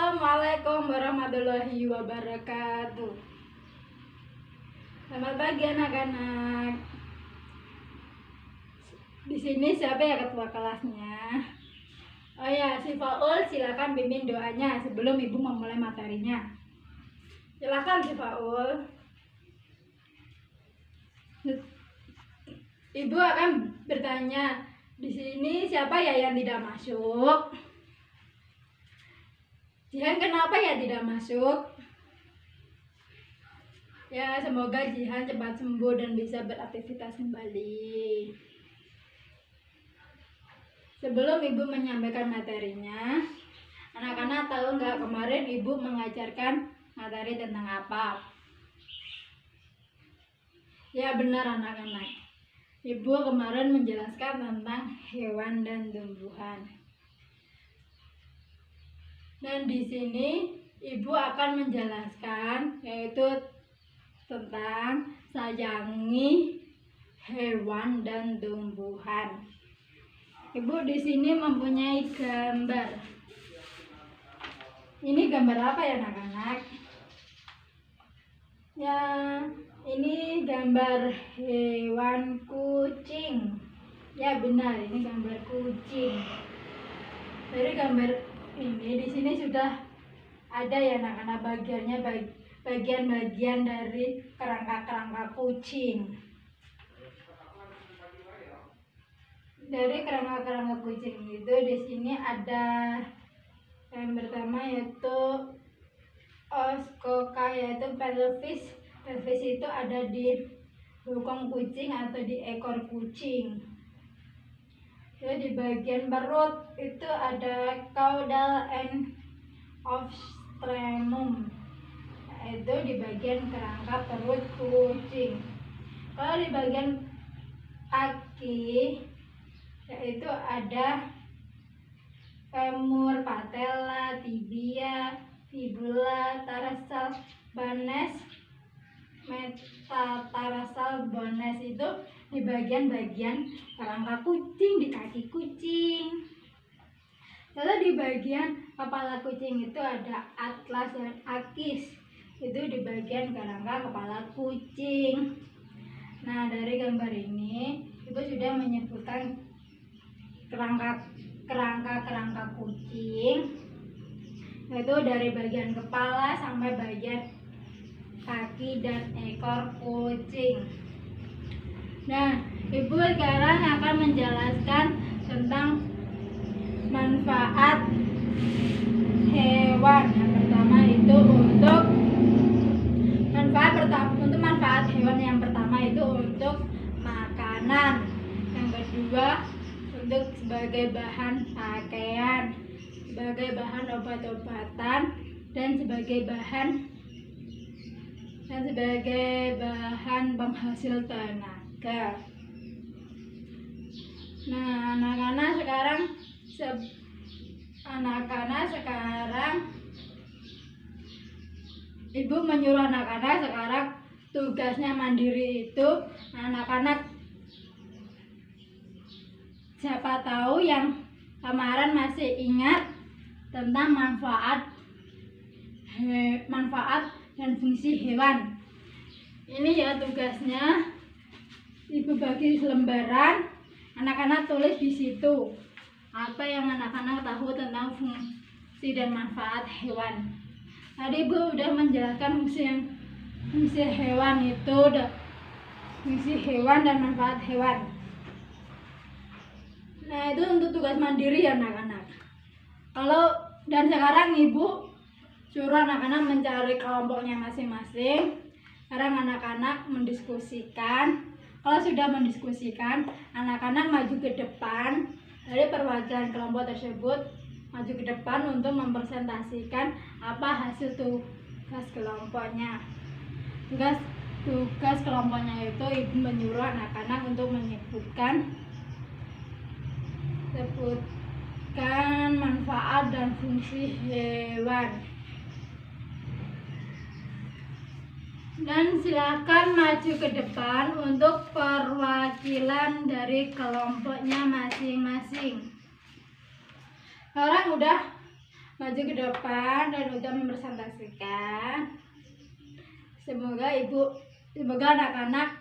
Assalamualaikum warahmatullahi wabarakatuh. Selamat pagi anak-anak. Di sini siapa ya ketua kelasnya? Oh ya, si Faul, silakan pimpin doanya sebelum ibu memulai materinya. Silakan si Faul. Ibu akan bertanya, di sini siapa ya yang tidak masuk? Jihan kenapa ya tidak masuk? Ya, semoga Jihan cepat sembuh dan bisa beraktivitas kembali. Sebelum ibu menyampaikan materinya, anak-anak tahu nggak kemarin ibu mengajarkan materi tentang apa? Ya benar anak-anak. Ibu kemarin menjelaskan tentang hewan dan tumbuhan. Dan di sini ibu akan menjelaskan yaitu tentang sayangi hewan dan tumbuhan. Ibu di sini mempunyai gambar. Ini gambar apa ya anak-anak? Ya, ini gambar hewan kucing. Ya benar, ini gambar kucing. Dari gambar ini di sini sudah ada ya anak-anak bagian-bagian dari kerangka-kerangka kucing. Dari kerangka-kerangka kucing itu di sini ada yang pertama yaitu oskoka, yaitu pelvis. Pelvis itu ada di bokong kucing atau di ekor kucing. Jadi di bagian perut itu ada caudal and ostrenum, itu di bagian kerangka perut kucing. Kalau di bagian kaki yaitu ada femur, patella, tibia, fibula, tarsal, banes, metatarsal, bones, itu di bagian-bagian kerangka kucing, di kaki kucing. Lalu di bagian kepala kucing itu ada atlas dan akis, itu di bagian kerangka kepala kucing. Nah, dari gambar ini ibu sudah menyebutkan kerangka kucing, yaitu dari bagian kepala sampai bagian kaki dan ekor kucing. Nah, ibu sekarang akan menjelaskan tentang manfaat hewan. Yang pertama itu untuk manfaat hewan yang pertama itu untuk makanan. Yang kedua untuk sebagai bahan pakaian, sebagai bahan obat-obatan, dan sebagai bahan penghasil tenaga. Nah, anak-anak sekarang ibu menyuruh anak-anak sekarang tugasnya mandiri itu anak-anak, siapa tahu yang kemarin masih ingat tentang manfaat dan fungsi hewan. Ini ya tugasnya, ibu bagi selembaran, anak-anak tulis di situ apa yang anak-anak tahu tentang fungsi dan manfaat hewan. Tadi ibu udah menjelaskan fungsi hewan dan manfaat hewan. Nah, itu untuk tugas mandiri ya anak-anak. Dan sekarang ibu suruh anak-anak mencari kelompoknya masing-masing. Sekarang anak-anak mendiskusikan. Kalau sudah mendiskusikan, anak-anak maju ke depan. Dari perwakilan kelompok tersebut maju ke depan untuk mempresentasikan apa hasil tugas kelompoknya. Tugas kelompoknya itu ibu menyuruh anak-anak untuk menyebutkan manfaat dan fungsi hewan. Dan silakan maju ke depan untuk perwakilan dari kelompoknya masing-masing. Sekarang udah maju ke depan dan udah mempresentasikan. Semoga anak-anak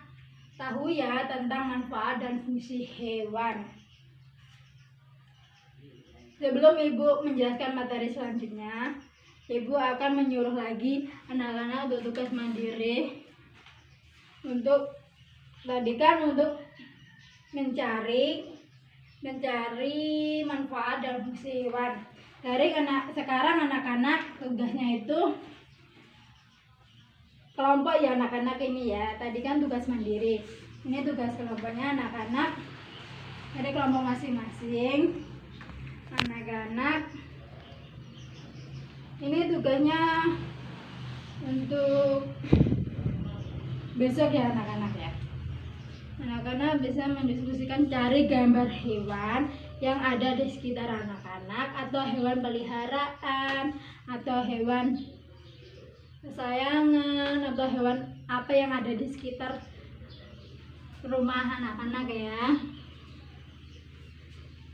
tahu ya tentang manfaat dan fungsi hewan. Sebelum Ibu menjelaskan materi selanjutnya, Ibu akan menyuruh lagi anak-anak untuk tugas mandiri untuk mencari manfaat dan fungsi hewan. Sekarang anak-anak tugasnya itu kelompok ya anak-anak ini ya. Tadi kan tugas mandiri. Ini tugas kelompoknya anak-anak dari kelompok masing-masing. Anak-anak ini tugasnya untuk besok ya anak-anak ya. Anak-anak bisa mendiskusikan cari gambar hewan yang ada di sekitar anak-anak, atau hewan peliharaan, atau hewan kesayangan, atau hewan apa yang ada di sekitar rumah anak-anak ya.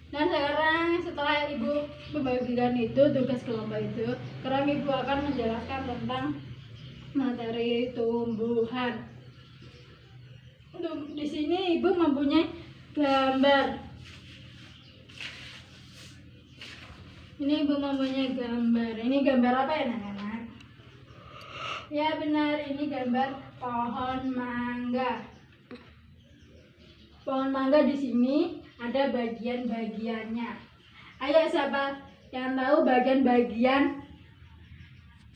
Dan sekarang setelah Ibu membagikan itu tugas kelompok itu, sekarang Ibu akan menjelaskan tentang materi tumbuhan. Di sini Ibu mempunyai gambar. Ini Ibu mempunyai gambar. Ini gambar apa ya anak-anak? Ya benar, ini gambar pohon mangga. Pohon mangga di sini ada bagian-bagiannya. Ayo siapa yang tahu bagian-bagian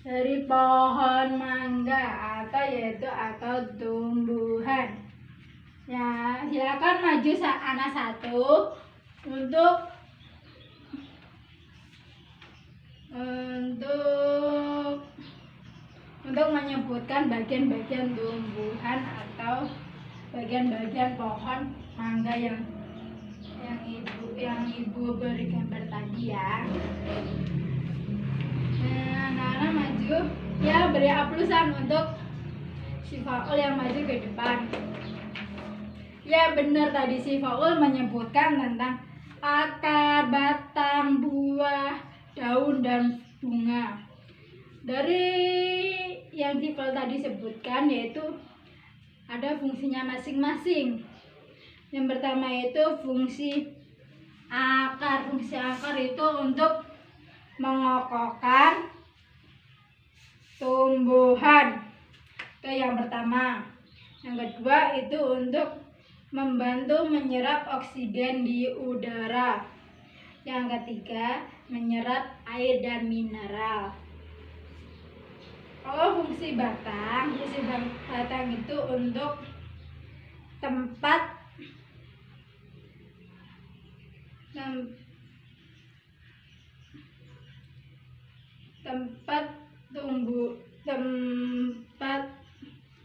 dari pohon mangga atau tumbuhan? Ya, silakan maju anak satu untuk menyebutkan bagian-bagian tumbuhan atau bagian-bagian pohon mangga yang ibu beri gambar tadi ya. Nah, anak-anak maju ya, beri aplusan untuk si Faul yang maju ke depan. Ya benar, tadi si Faul menyebutkan tentang akar, batang, buah, daun, dan bunga. Dari yang si Faul tadi sebutkan yaitu ada fungsinya masing-masing. Yang pertama itu fungsi akar. Fungsi akar itu untuk mengokohkan tumbuhan. Itu yang pertama. Yang kedua itu untuk membantu menyerap oksigen di udara. Yang ketiga, menyerap air dan mineral. Kalau fungsi batang itu untuk tempat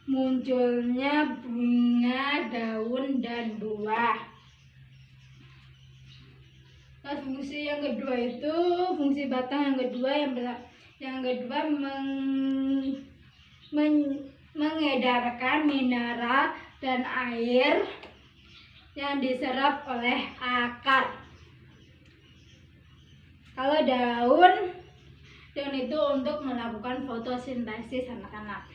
munculnya bunga, daun, dan buah. Nah, fungsi yang kedua itu fungsi batang yang kedua mengedarkan mineral dan air yang diserap oleh akar. Kalau daun itu untuk melakukan fotosintesis anak-anak.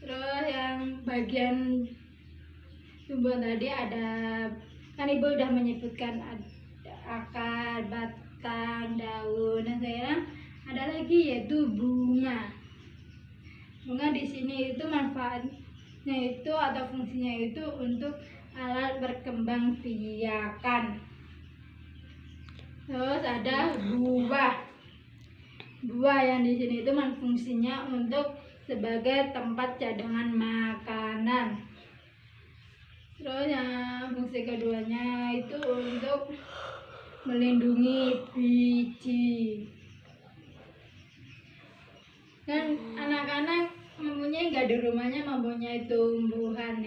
Terus yang bagian tumbuhan tadi ada, kan Ibu udah menyebutkan ada akar, batang, daun, dan sekarang ada lagi yaitu bunga. Bunga di sini itu manfaatnya itu atau fungsinya itu untuk alat berkembang biakan. Terus ada buah. Buah yang di sini itu fungsinya untuk sebagai tempat cadangan makanan. Terus yang fungsi keduanya itu untuk melindungi biji. Dan anak-anak nggak di rumahnya mempunyai tumbuhan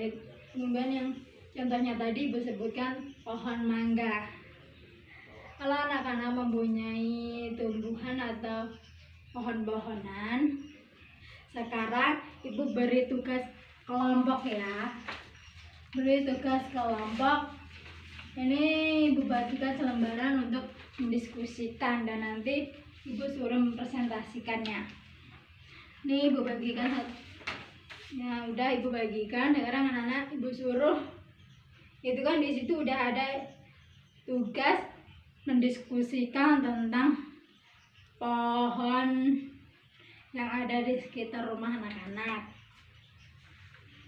yang contohnya tadi Ibu sebutkan pohon mangga. Kalau anak-anak mempunyai tumbuhan atau pohon-pohonan, sekarang Ibu beri tugas kelompok ya. Beri tugas kelompok. Ini Ibu bagikan selembaran untuk mendiskusikan dan nanti ibu suruh mempresentasikannya. Nih ibu bagikan, ya udah ibu bagikan. Sekarang anak-anak ibu suruh, itu kan di situ udah ada tugas mendiskusikan tentang pohon yang ada di sekitar rumah anak-anak.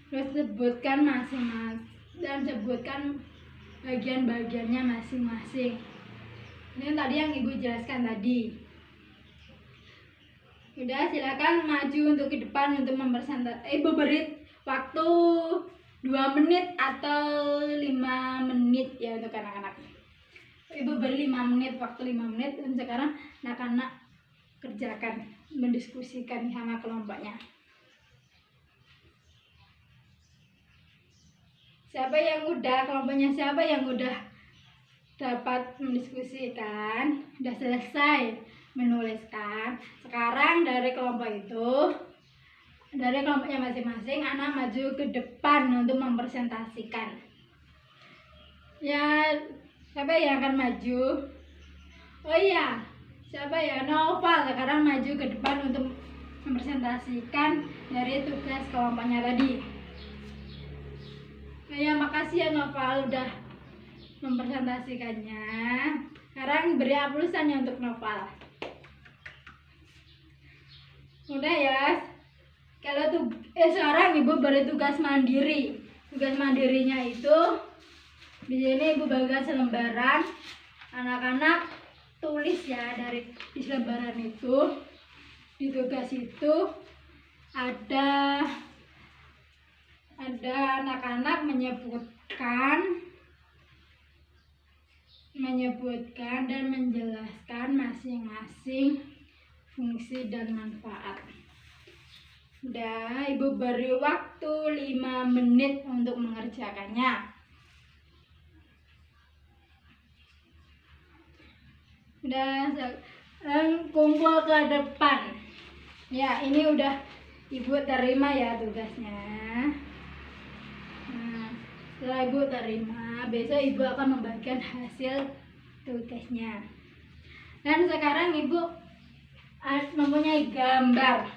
Terus sebutkan masing-masing dan sebutkan bagian-bagiannya masing-masing. Ini tadi yang ibu jelaskan tadi. Udah, silakan maju untuk ke depan untuk mempresentasikan. Ibu beri waktu 2 menit atau 5 menit ya untuk anak-anak. Ibu beri 5 menit, waktu 5 menit, dan sekarang anak-anak kerjakan, mendiskusikan sama kelompoknya. Siapa yang udah, kelompoknya siapa yang udah dapat mendiskusikan, udah selesai menuliskan. Sekarang dari kelompok itu, dari kelompoknya masing-masing, anak maju ke depan untuk mempresentasikan. Ya, siapa yang akan maju? Oh iya, siapa ya? Noval sekarang maju ke depan untuk mempresentasikan dari tugas kelompoknya tadi. Ya, makasih ya Noval udah mempresentasikannya. Sekarang beri aplausannya untuk Noval. Udah ya. Kalau sekarang ibu beri tugas mandiri. Tugas mandirinya itu di sini ibu bagikan selembaran. Anak-anak tulis ya dari di selembaran itu. Di tugas itu ada anak-anak menyebutkan dan menjelaskan masing-masing fungsi dan manfaat. Udah, ibu beri waktu 5 menit untuk mengerjakannya. Udah, kumpul ke depan. Ya, ini udah ibu terima ya tugasnya. Nah, setelah ibu terima, besok ibu akan membagikan hasil tugasnya. Dan sekarang ibu mempunyai gambar.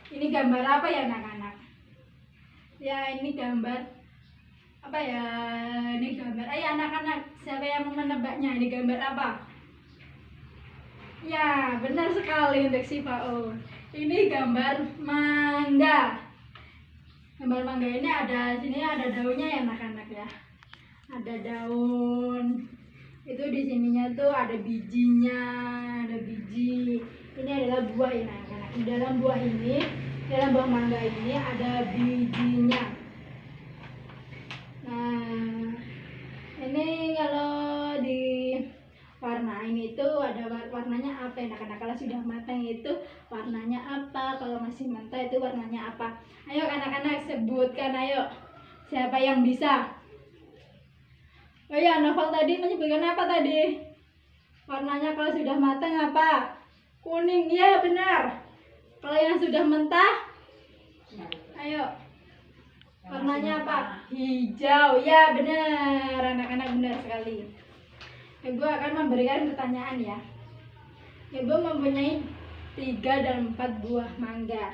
Ini gambar apa ya anak-anak? Ya, ini gambar apa ya? Ini gambar. Ayo anak-anak, siapa yang mau menebaknya? Ini gambar apa? Ya, benar sekali untuk si Paul. Ini gambar mangga. Gambar mangga ini sini ada daunnya ya anak-anak ya. Ada daun. Itu di sininya tuh ada bijinya, ada biji. Ini adalah buah ya anak-anak. Di dalam buah ini, dalam buah mangga ini ada bijinya. Nah, ini kalau di warnain itu ada warnanya apa anak-anak? Kalau sudah matang itu warnanya apa? Kalau masih mentah itu warnanya apa? Ayo anak-anak sebutkan, ayo. Siapa yang bisa? Oh ya, Novel tadi menyebutkan apa tadi? Warnanya kalau sudah matang apa? Kuning, ya benar. Kalau yang sudah mentah? Ayo. Warnanya apa? Hijau, ya benar. Anak-anak benar sekali. Ibu akan memberikan pertanyaan ya. Ibu mempunyai 3 dan 4 buah mangga.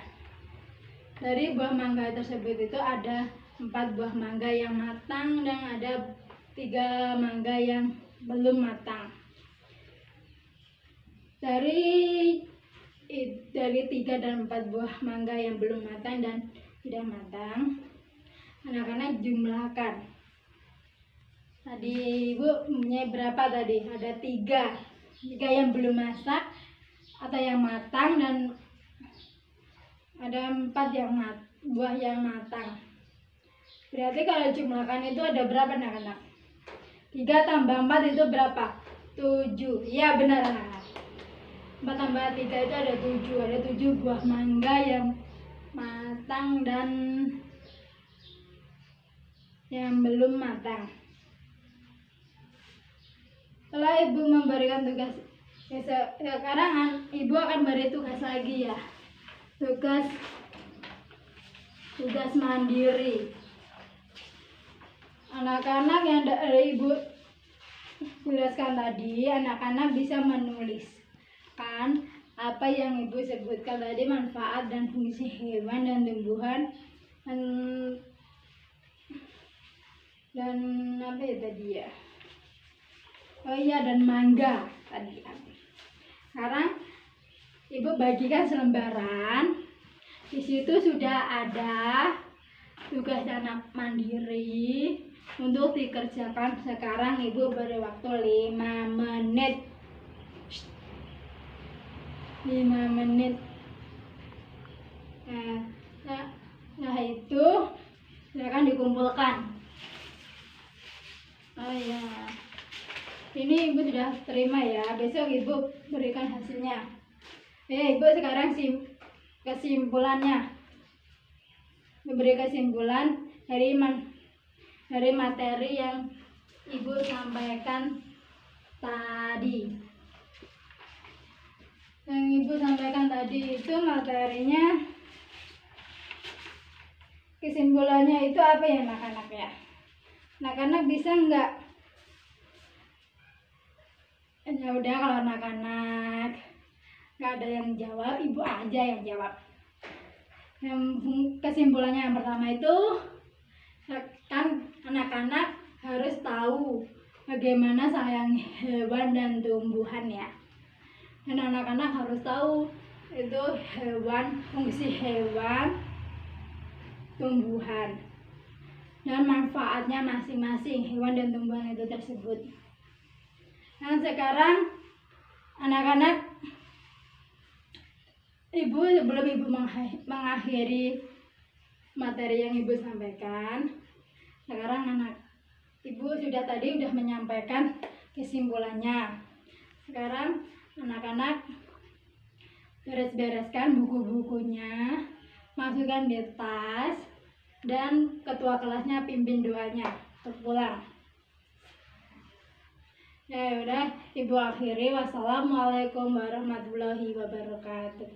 Dari buah mangga tersebut itu ada 4 buah mangga yang matang dan ada 3 mangga yang belum matang. Dari 3 dan 4 buah mangga yang belum matang dan tidak matang, anak-anak jumlahkan. Tadi ibu punya berapa tadi? Ada 3 yang belum masak atau yang matang, dan ada 4 buah yang matang. Berarti kalau jumlahkan itu ada berapa anak-anak? 3 tambah 4 itu berapa? 7. Ya benar anak-anak. 4 tambah 3 itu ada 7. Ada 7 buah mangga yang matang dan yang belum matang. Setelah ibu memberikan tugas, sekarang ibu akan beri tugas lagi ya. Tugas mandiri. Anak-anak yang dari ibu jelaskan tadi, anak-anak bisa menuliskan apa yang ibu sebutkan tadi, manfaat dan fungsi hewan dan tumbuhan, dan apa ya tadi ya, oh iya, dan mangga tadi. Sekarang ibu bagikan selembaran, di situ sudah ada tugas anak mandiri untuk dikerjakan. Sekarang ibu beri waktu 5 menit. 5 menit. Nah itu silakan dikumpulkan. Oh ya, ini ibu sudah terima ya, besok ibu berikan hasilnya. Ibu sekarang kesimpulannya, memberi kesimpulan dari materi yang ibu sampaikan tadi. Yang ibu sampaikan tadi itu materinya, kesimpulannya itu apa ya anak-anak ya? Anak-anak bisa nggak? Ya udah, kalau anak-anak nggak ada yang jawab, ibu aja yang jawab. Yang kesimpulannya yang pertama itu kan anak-anak harus tahu bagaimana sayang hewan dan tumbuhan ya. Dan anak-anak harus tahu itu hewan, fungsi hewan, tumbuhan, dan manfaatnya masing-masing hewan dan tumbuhan itu tersebut. Nah sekarang anak-anak, ibu sebelum ibu mengakhiri materi yang ibu sampaikan, sekarang ibu tadi sudah menyampaikan kesimpulannya. Sekarang anak-anak beres-bereskan buku-bukunya, masukkan di tas, dan ketua kelasnya pimpin doanya untuk pulang. Ya udah, ibu akhiri. Wassalamualaikum warahmatullahi wabarakatuh.